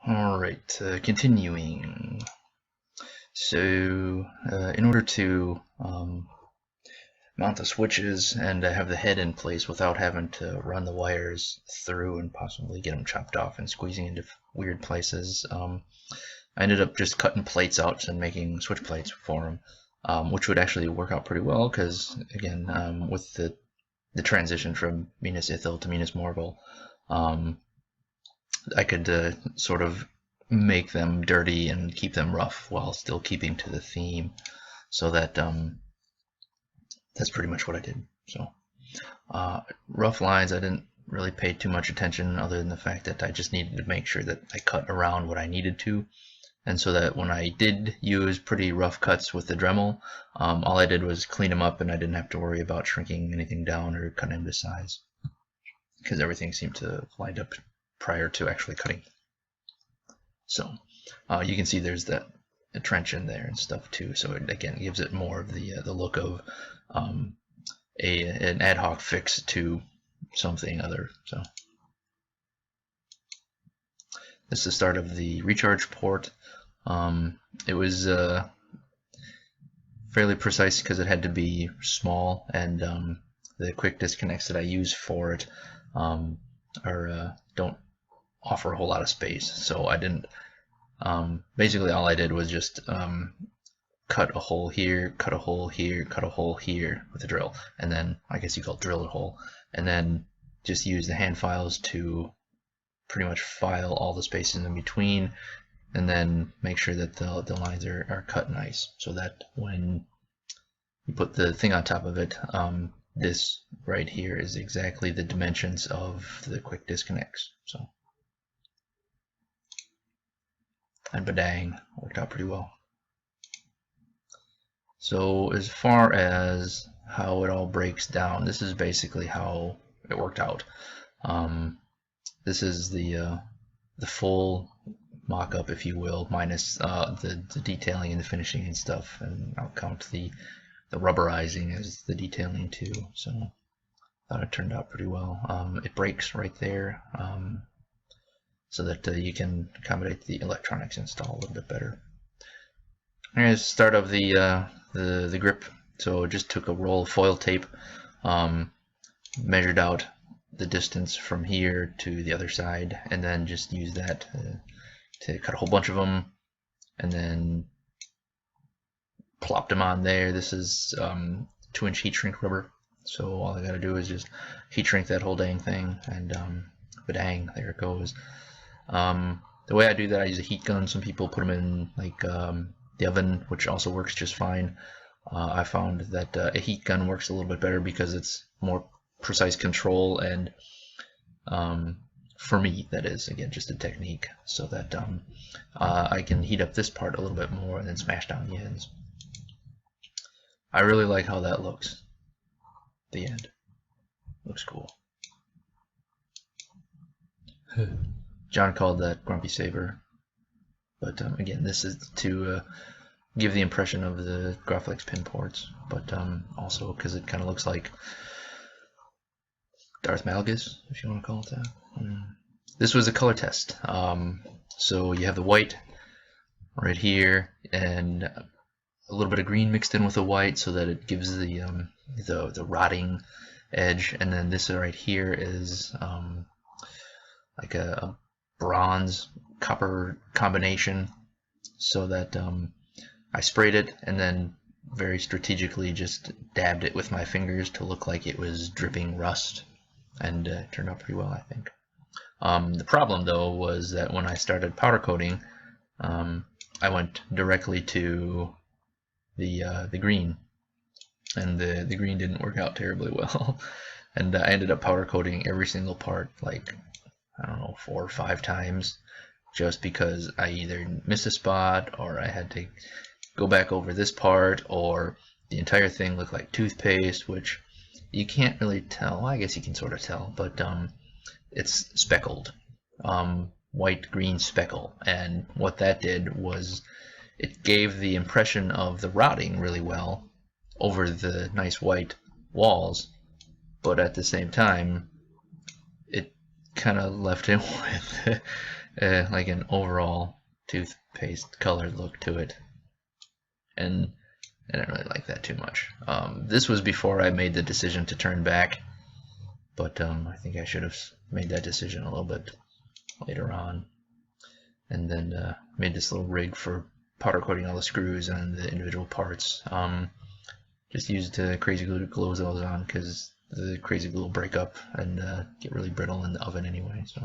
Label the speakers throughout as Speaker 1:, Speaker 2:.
Speaker 1: Alright, continuing. So, in order to mount the switches and have the head in place without having to run the wires through and possibly get them chopped off and squeezing into weird places, I ended up just cutting plates out and making switch plates for them, which would actually work out pretty well because, again, with the transition from Minas Ithil to Minas Morgul, I could sort of make them dirty and keep them rough while still keeping to the theme, so that that's pretty much what I did. So rough lines, I didn't really pay too much attention other than the fact that I just needed to make sure that I cut around what I needed to, and so that when I did use pretty rough cuts with the Dremel, all I did was clean them up and I didn't have to worry about shrinking anything down or cutting them to size because everything seemed to have lined up prior to actually cutting. So you can see there's that trench in there and stuff too, so it again gives it more of the look of an ad hoc fix to something other. So this is the start of the recharge port. It was fairly precise because it had to be small, and the quick disconnects that I use for it don't offer a whole lot of space, so I didn't. Basically, all I did was just cut a hole here, cut a hole here, cut a hole here with a drill, and then I guess you call it drill a hole, and then just use the hand files to pretty much file all the spaces in between, and then make sure that the lines are cut nice, so that when you put the thing on top of it, this right here is exactly the dimensions of the quick disconnects. So, and badang, worked out pretty well. So as far as how it all breaks down, this is basically how it worked out. This is the full mock-up, if you will, minus the detailing and the finishing and stuff, and I'll count the rubberizing as the detailing too. So I thought it turned out pretty well. It breaks right there, so that you can accommodate the electronics install a little bit better. Here's the start of the grip. So just took a roll of foil tape, measured out the distance from here to the other side, and then just used that to cut a whole bunch of them, and then plopped them on there. This is 2-inch heat shrink rubber, so all I gotta do is just heat shrink that whole dang thing, and badang, there it goes. The way I do that, I use a heat gun. Some people put them in like the oven, which also works just fine. I found that a heat gun works a little bit better because it's more precise control, and for me, that is, again, just a technique, so that I can heat up this part a little bit more and then smash down the ends. I really like how that looks. The end looks cool. John called that Grumpy Saber, but again, this is to give the impression of the Graflex pin ports, but also because it kind of looks like Darth Malgus, if you want to call it that. This was a color test, so you have the white right here and a little bit of green mixed in with the white, so that it gives the rotting edge, and then this right here is like a bronze copper combination, so that I sprayed it and then very strategically just dabbed it with my fingers to look like it was dripping rust, and it turned out pretty well, I think. The problem though was that when I started powder coating, I went directly to the green, and the green didn't work out terribly well, and I ended up powder coating every single part like, I don't know, 4 or 5 times, just because I either missed a spot, or I had to go back over this part, or the entire thing looked like toothpaste, which you can't really tell. I guess you can sort of tell, but it's speckled, white green speckle, and what that did was it gave the impression of the rotting really well over the nice white walls, but at the same time it kind of left him with like an overall toothpaste colored look to it, and I didn't really like that too much. This was before I made the decision to turn back, but I think I should have made that decision a little bit later on, and then made this little rig for powder coating all the screws and the individual parts. Just used crazy glue to glue those on because the crazy glue will break up and get really brittle in the oven anyway. So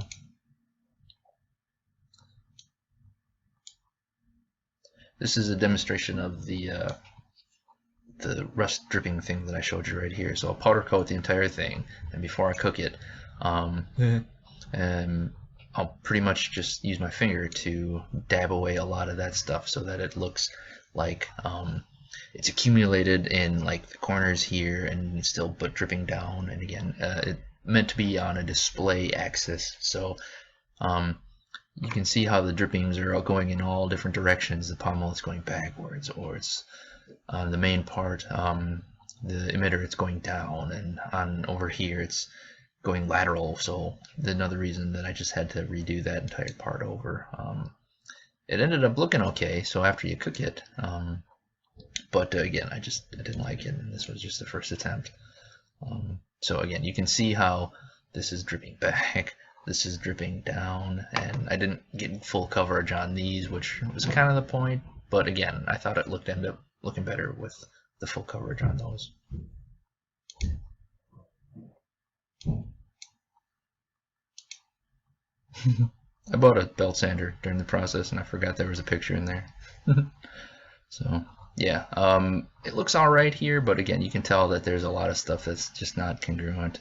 Speaker 1: this is a demonstration of the rust dripping thing that I showed you right here. So I'll powder coat the entire thing, and before I cook it, I'll pretty much just use my finger to dab away a lot of that stuff so that it looks like it's accumulated in like the corners here and it's still but dripping down. And again, it's meant to be on a display axis, so you can see how the drippings are all going in all different directions. The pommel is going backwards, or it's the main part, the emitter, it's going down, and on over here it's going lateral. So another reason that I just had to redo that entire part over. It ended up looking okay, so after you cook it, but again, I didn't like it, and this was just the first attempt. So again, you can see how this is dripping back, this is dripping down, and I didn't get full coverage on these, which was kind of the point, but again, I thought it ended up looking better with the full coverage on those. I bought a belt sander during the process and I forgot there was a picture in there. So yeah, it looks alright here, but again, you can tell that there's a lot of stuff that's just not congruent.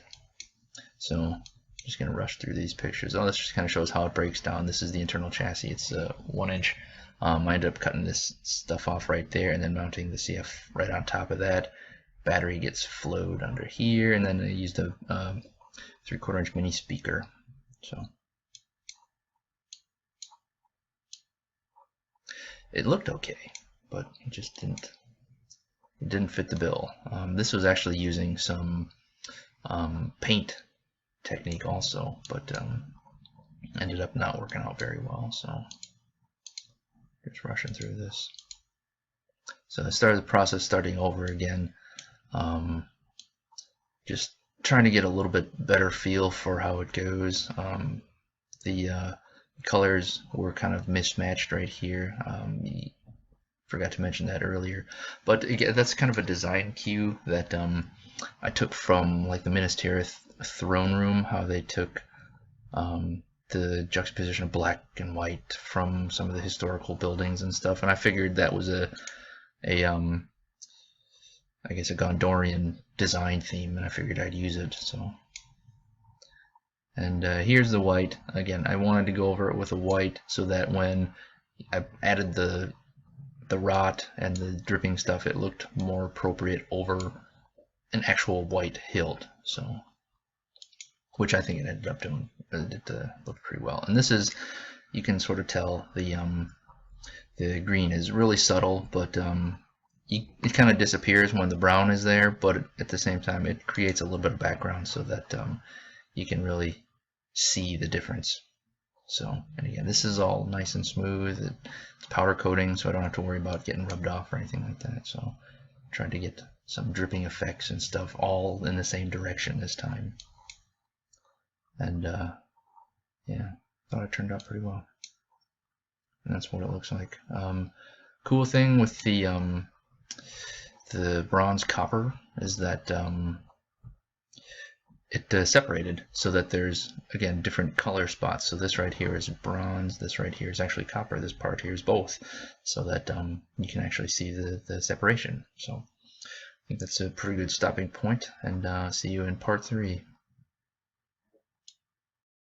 Speaker 1: So I'm just going to rush through these pictures. Oh, this just kind of shows how it breaks down. This is the internal chassis. It's 1 inch. I ended up cutting this stuff off right there and then mounting the CF right on top of that. Battery gets flowed under here, and then I used a 3/4 inch mini speaker. So it looked okay, but it just didn't fit the bill. This was actually using some paint technique also, but ended up not working out very well. So just rushing through this. So I started the process starting over again, just trying to get a little bit better feel for how it goes. The colors were kind of mismatched right here. Forgot to mention that earlier, but again, that's kind of a design cue that I took from like the Minas Tirith throne room, how they took the juxtaposition of black and white from some of the historical buildings and stuff, and I figured that was I guess a Gondorian design theme, and I figured I'd use it. So, and here's the white. Again, I wanted to go over it with a white so that when I added the rot and the dripping stuff, it looked more appropriate over an actual white hilt. So, which I think it ended up doing. It looked pretty well. And this is, you can sort of tell the green is really subtle, but it kind of disappears when the brown is there, but at the same time it creates a little bit of background so that you can really see the difference. So, and again, this is all nice and smooth. It's powder coating, so I don't have to worry about getting rubbed off or anything like that. So I tried to get some dripping effects and stuff all in the same direction this time. And yeah, thought it turned out pretty well. And that's what it looks like. Cool thing with the bronze copper is that it separated so that there's, again, different color spots. So this right here is bronze, this right here is actually copper, this part here is both, so that you can actually see the separation. So I think that's a pretty good stopping point, and see you in part 3.